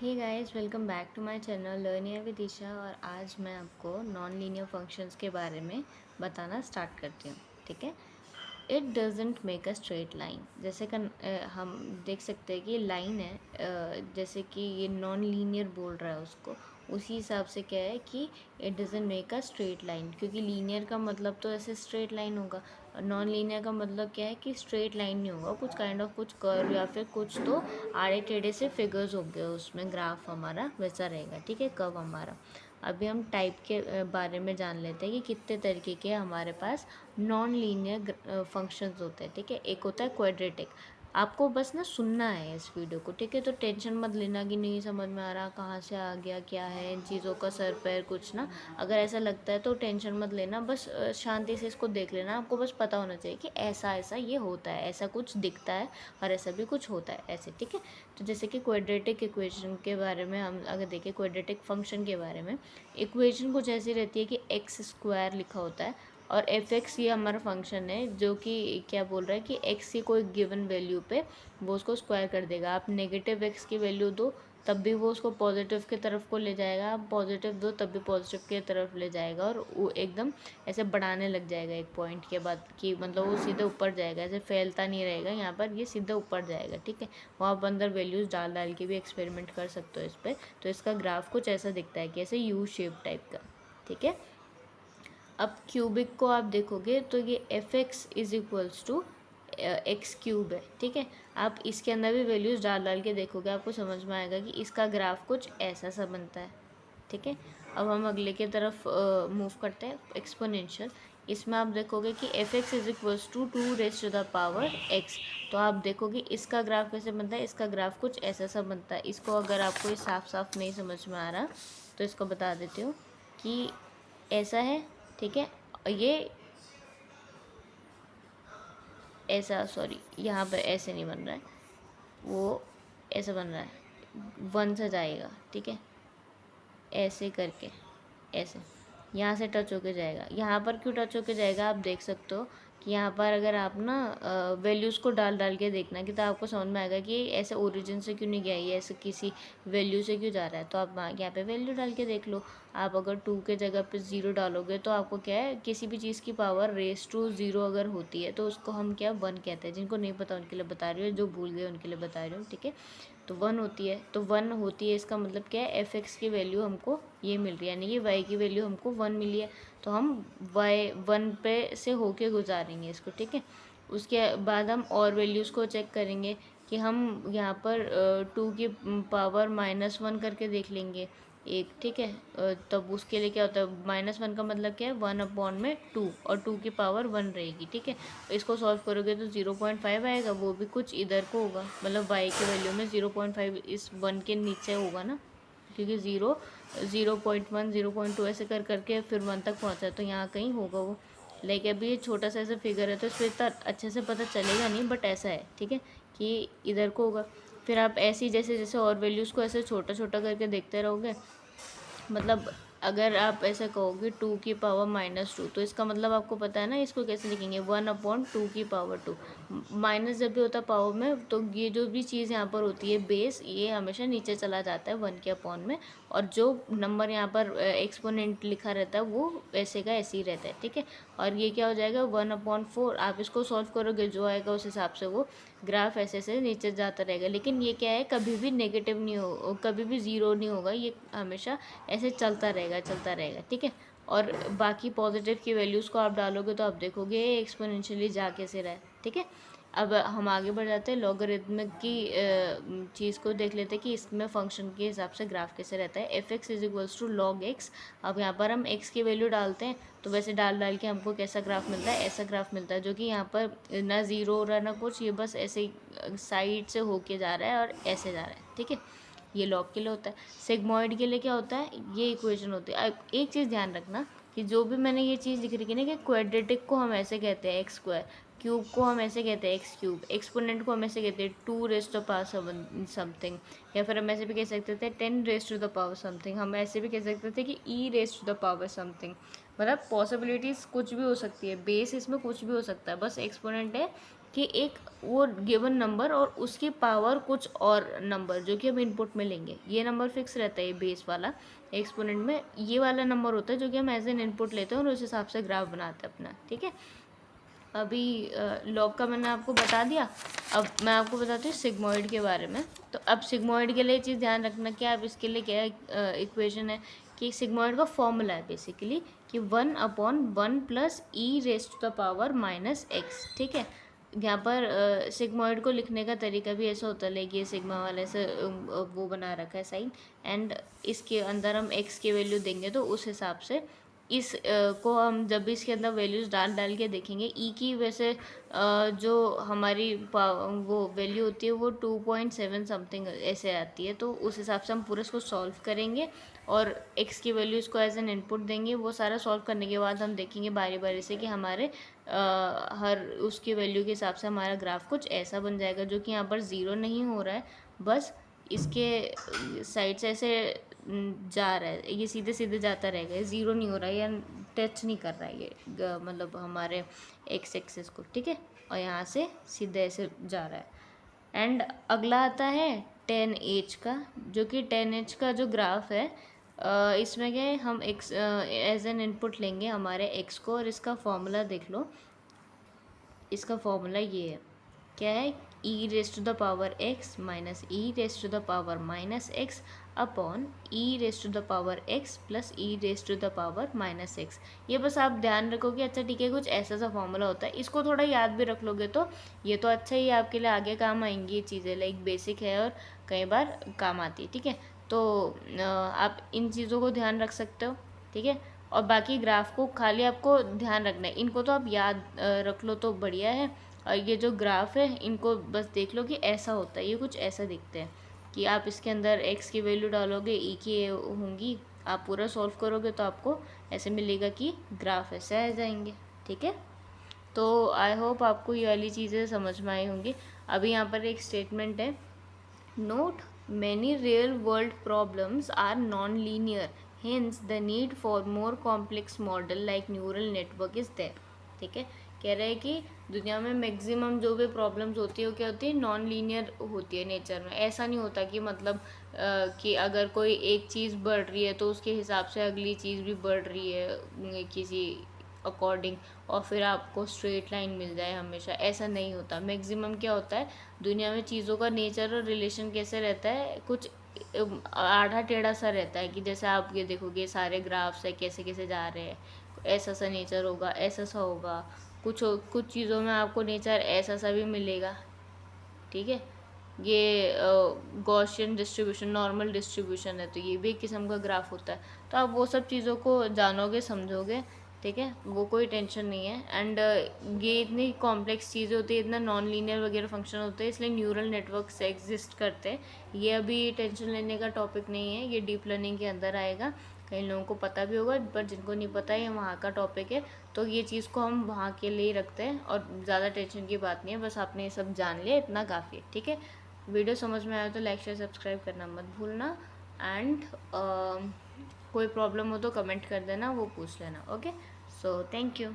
Hey guys, welcome back to my channel learn here with Isha. और आज मैं आपको नॉन लीनियर फंक्शंस के बारे में बताना स्टार्ट करती हूँ। ठीक है। It doesn't make a straight line. जैसे कि हम देख सकते हैं कि ये लाइन है, जैसे कि ये नॉन लीनियर बोल रहा है उसको, उसी हिसाब से क्या है कि it doesn't make a straight line, क्योंकि लीनियर का मतलब तो ऐसे स्ट्रेट लाइन होगा और नॉन लीनियर का मतलब क्या है कि स्ट्रेट लाइन नहीं होगा, कुछ काइंड ऑफ कुछ कर्व या फिर कुछ तो आड़े टेढ़े से फिगर्स होंगे उसमें, ग्राफ हमारा वैसा रहेगा। ठीक है, कर्व हमारा। अभी हम टाइप के बारे में जान लेते हैं कि कितने तरीके के हमारे पास नॉन लीनियर फंक्शंस होते हैं। ठीक है, एक होता है क्वाड्रेटिक। आपको बस ना सुनना है इस वीडियो को, ठीक है। तो टेंशन मत लेना कि नहीं समझ में आ रहा, कहाँ से आ गया, क्या है इन चीज़ों का, सर पैर कुछ ना। अगर ऐसा लगता है तो टेंशन मत लेना, बस शांति से इसको देख लेना। आपको बस पता होना चाहिए कि ऐसा ऐसा ये होता है, ऐसा कुछ दिखता है और ऐसा भी कुछ होता है ऐसे। ठीक है। तो जैसे कि क्वाड्रेटिक इक्वेशन के बारे में हम अगर देखें, क्वाड्रेटिक फंक्शन के बारे में, इक्वेशन कुछ ऐसी रहती है कि एक्स स्क्वायर लिखा होता है और एफ एक्स ये हमारा फंक्शन है जो कि क्या बोल रहा है कि एक्स की कोई गिवन वैल्यू पे वो उसको स्क्वायर कर देगा। आप नेगेटिव एक्स की वैल्यू दो तब भी वो उसको पॉजिटिव की तरफ को ले जाएगा, आप पॉजिटिव दो तब भी पॉजिटिव की तरफ ले जाएगा, और वो एकदम ऐसे बढ़ाने लग जाएगा एक पॉइंट के बाद कि मतलब वो सीधे ऊपर जाएगा, ऐसे फैलता नहीं रहेगा यहाँ पर, ये सीधे ऊपर जाएगा। ठीक है, वहाँ आप अंदर वैल्यूज़ डाल डाल के भी एक्सपेरिमेंट कर सकते हो इस पर। तो इसका ग्राफ कुछ ऐसा दिखता है कि ऐसे यू शेप टाइप का। ठीक है। अब क्यूबिक को आप देखोगे तो ये F X is equals to X cube है। ठीक है, आप इसके अंदर भी वैल्यूज़ डाल डाल के देखोगे, आपको समझ में आएगा कि इसका ग्राफ कुछ ऐसा सा बनता है। ठीक है। अब हम अगले की तरफ मूव करते हैं, एक्सपोनेंशियल। इसमें आप देखोगे कि F X is equals to two raise to the power X. तो आप देखोगे इसका ग्राफ कैसे बनता है, इसका ग्राफ कुछ ऐसा सा बनता है। इसको अगर आपको ये साफ साफ नहीं समझ में आ रहा तो इसको बता देती हूँ कि ऐसा है। ठीक है, ये ऐसा, सॉरी यहाँ पर ऐसे नहीं बन रहा है, वो ऐसा बन रहा है, वन से जाएगा। ठीक है, ऐसे करके, ऐसे यहाँ से टच होके जाएगा। यहाँ पर क्यों टच होके जाएगा, आप देख सकते हो कि यहाँ पर अगर आप ना वैल्यूज़ को डाल डाल के देखना कि तो आपको समझ में आएगा कि ऐसे ओरिजिन से क्यों नहीं गया, ये ऐसे किसी वैल्यू से क्यों जा रहा है। तो आप यहाँ पे वैल्यू डाल के देख लो। आप अगर 2 के जगह पे 0 डालोगे तो आपको क्या है, किसी भी चीज़ की पावर रेस टू 0 अगर होती है तो उसको हम क्या 1 कहते हैं। जिनको नहीं पता उनके लिए बता रही हूँ, जो भूल गए उनके लिए बता रही हूँ। ठीक है, तो 1 होती है, तो 1 होती है, इसका मतलब क्या है, एफ एक्स की वैल्यू हमको ये मिल रही है, यानी कि वाई की वैल्यू हमको 1 मिली है। तो हम वाई 1 पे से होके गुजारेंगे इसको। ठीक है, उसके बाद हम और वैल्यूज़ को चेक करेंगे कि हम यहाँ पर 2 की पावर -1 करके देख लेंगे एक। ठीक है, तब उसके लिए क्या होता है, -1 का मतलब क्या है, 1 में 2 और 2 की पावर 1 रहेगी। ठीक है, इसको सॉल्व करोगे तो 0.5 आएगा, वो भी कुछ इधर को होगा, मतलब y की वैल्यू में 0.5 इस 1 के नीचे होगा ना, क्योंकि 0.1 0.2 ऐसे कर करके फिर 1 तक पहुंचा, तो यहाँ कहीं होगा वो। लाइक अभी ये छोटा सा ऐसा फिगर है तो इस पर इतना अच्छे से पता चलेगा नहीं, बट ऐसा है। ठीक है, कि इधर को होगा। फिर आप ऐसी जैसे जैसे और वैल्यूज़ को ऐसे छोटा छोटा करके देखते रहोगे, मतलब अगर आप ऐसा कहोगे 2 की पावर -2, तो इसका मतलब आपको पता है ना इसको कैसे लिखेंगे, 1/2 की पावर 2। माइनस जब भी होता है पावर में, तो ये जो भी चीज़ यहाँ पर होती है बेस, ये हमेशा नीचे चला जाता है 1 के अपॉन में, और जो नंबर यहाँ पर एक्सपोनेंट लिखा रहता है वो ऐसे का ऐसे ही रहता है। ठीक है, और ये क्या हो जाएगा 1/4। आप इसको सॉल्व करोगे, जो आएगा उस हिसाब से वो ग्राफ ऐसे से नीचे जाता रहेगा। लेकिन ये क्या है, कभी भी नेगेटिव नहीं हो, कभी भी ज़ीरो नहीं होगा, ये हमेशा ऐसे चलता रहेगा चलता रहेगा। ठीक है, और बाकी पॉजिटिव की वैल्यूज़ को आप डालोगे तो आप देखोगे एक्सपोनेंशियली जा कैसे रहा है। ठीक है, अब हम आगे बढ़ जाते हैं, लॉगरिथमिक की चीज़ को देख लेते हैं कि इसमें फंक्शन के हिसाब से ग्राफ कैसे रहता है। F X is equals to log X. अब यहाँ पर हम एक्स की वैल्यू डालते हैं तो वैसे डाल डाल के हमको कैसा ग्राफ मिलता है, ऐसा ग्राफ मिलता है, जो कि यहाँ पर ना ज़ीरो हो रहा ना कुछ, ये बस ऐसे साइड से होके जा रहा है और ऐसे जा रहा है। ठीक है, ये लॉग के लिए होता है। सेगमॉइड के लिए क्या होता है, ये इक्वेशन होती है। अब एक चीज़ ध्यान रखना कि जो भी मैंने ये चीज़ लिख रही है ना, कि क्वाड्रेटिक को हम ऐसे कहते हैं एक्स स्क्वायर, क्यूब को हम ऐसे कहते हैं एक्स क्यूब, एक्सपोनेंट को हम ऐसे कहते हैं 2 raise to the power something, या फिर हम ऐसे भी कह सकते थे 10 raise to the power something. हम ऐसे भी कह सकते थे कि E raise to the power something. मतलब पॉसिबिलिटीज़ कुछ भी हो सकती है, बेस इसमें कुछ भी हो सकता है, बस एक्सपोनेंट है कि एक वो गिवन नंबर और उसकी पावर कुछ और नंबर जो कि हम इनपुट में लेंगे। ये नंबर फिक्स रहता है, ये बेस वाला। एक्सपोनेंट में ये वाला नंबर होता है जो कि हम एज एन इनपुट लेते हैं और उस हिसाब से ग्राफ बनाते हैं अपना, ठीक है। अभी लॉग का मैंने आपको बता दिया। अब मैं आपको बताती हूँ सिग्मॉइड के बारे में। तो अब सिग्मॉइड के लिए चीज़ ध्यान रखना कि आप इसके लिए क्या इक्वेशन है कि सिग्मॉइड का फॉर्मूला है बेसिकली कि 1/1 plus E raise to the power minus X, ठीक है। यहाँ पर सिग्मॉइड को लिखने का तरीका भी ऐसा होता है कि सिग्मा वाले से वो बना रखा है साइन, एंड इसके अंदर हम एक्स की वैल्यू देंगे तो उस हिसाब से इस को हम जब भी इसके अंदर वैल्यूज़ डाल के देखेंगे। ई की वैसे जो हमारी वो वैल्यू होती है वो 2.7 समथिंग ऐसे आती है, तो उस हिसाब से हम पूरे इसको सॉल्व करेंगे और एक्स की वैल्यू इसको एज एन इनपुट देंगे। वो सारा सॉल्व करने के बाद हम देखेंगे बारी बारी से कि हमारे हर उसकी वैल्यू के हिसाब से हमारा ग्राफ कुछ ऐसा बन जाएगा जो कि यहाँ पर ज़ीरो नहीं हो रहा है, बस इसके साइड से ऐसे जा रहा है, ये सीधे सीधे जाता रहेगा, ज़ीरो नहीं हो रहा है या टच नहीं कर रहा है ये मतलब हमारे एक्स एक्सिस को, ठीक है। और यहाँ से सीधे ऐसे जा रहा है। एंड अगला आता है 10H का, जो कि 10H का जो ग्राफ है इसमें क्या है, हम एक्स एज एन इनपुट लेंगे हमारे एक्स को और इसका फॉर्मूला देख लो। इसका फॉर्मूला ये है, क्या है, E raise to the power X minus E raise to the power minus X upon E raise to the power X plus E raise to the power minus X. ये बस आप ध्यान रखो कि अच्छा ठीक है कुछ ऐसा सा फॉर्मूला होता है, इसको थोड़ा याद भी रख लोगे तो ये तो अच्छा ही आपके लिए आगे काम आएंगी ये चीज़ें, लाइक बेसिक है और कई बार काम आती है, ठीक है। तो आप इन चीज़ों को ध्यान रख सकते हो, ठीक है। और बाकी ग्राफ को खाली आपको ध्यान रखना है, इनको तो आप याद रख लो तो बढ़िया है। और ये जो ग्राफ है इनको बस देख लो कि ऐसा होता है, ये कुछ ऐसा दिखते हैं कि आप इसके अंदर x की वैल्यू डालोगे, ई की होंगी, आप पूरा सॉल्व करोगे तो आपको ऐसे मिलेगा कि ग्राफ ऐसे आ जाएंगे, ठीक है। तो आई होप आपको ये वाली चीज़ें समझ में आई होंगी। अभी यहाँ पर एक स्टेटमेंट है, note many real world problems are non-linear, hence the need for more complex model like neural network is there, ठीक है। कह रहे हैं कि दुनिया में मैक्सिमम जो भी प्रॉब्लम्स होती है वो क्या होती है, नॉन लीनियर होती है नेचर में। ऐसा नहीं होता कि मतलब कि अगर कोई एक चीज़ बढ़ रही है तो उसके हिसाब से अगली चीज़ भी बढ़ रही है किसी अकॉर्डिंग और फिर आपको स्ट्रेट लाइन मिल जाए हमेशा, ऐसा नहीं होता। मैक्सिमम क्या होता है दुनिया में चीज़ों का नेचर और रिलेशन कैसे रहता है, कुछ आधा टेढ़ा सा रहता है कि जैसे आप ये देखोगे सारे ग्राफ्स है कैसे कैसे जा रहे हैं, ऐसा सा नेचर होगा, ऐसा सा होगा। कुछ चीज़ों में आपको नेचर ऐसा सा भी मिलेगा, ठीक है। ये गॉसियन डिस्ट्रीब्यूशन, नॉर्मल डिस्ट्रीब्यूशन है तो ये भी एक किस्म का ग्राफ होता है। तो आप वो सब चीज़ों को जानोगे समझोगे, ठीक है, वो कोई टेंशन नहीं है। एंड ये इतनी कॉम्प्लेक्स चीज़ें होती है, इतना नॉन लीनियर वगैरह फंक्शन होते हैं, इसलिए न्यूरल नेटवर्क्स एग्जिस्ट करते हैं। ये अभी टेंशन लेने का टॉपिक नहीं है, ये डीप लर्निंग के अंदर आएगा। कई लोगों को पता भी होगा पर जिनको नहीं पता है ये वहाँ का टॉपिक है, तो ये चीज़ को हम वहाँ के लिए रखते हैं और ज़्यादा टेंशन की बात नहीं है, बस आपने ये सब जान लिया इतना काफ़ी है, ठीक है। वीडियो समझ में आया तो लाइक शेयर सब्सक्राइब करना मत भूलना। एंड कोई प्रॉब्लम हो तो कमेंट कर देना, वो पूछ लेना, ओके। So thank you.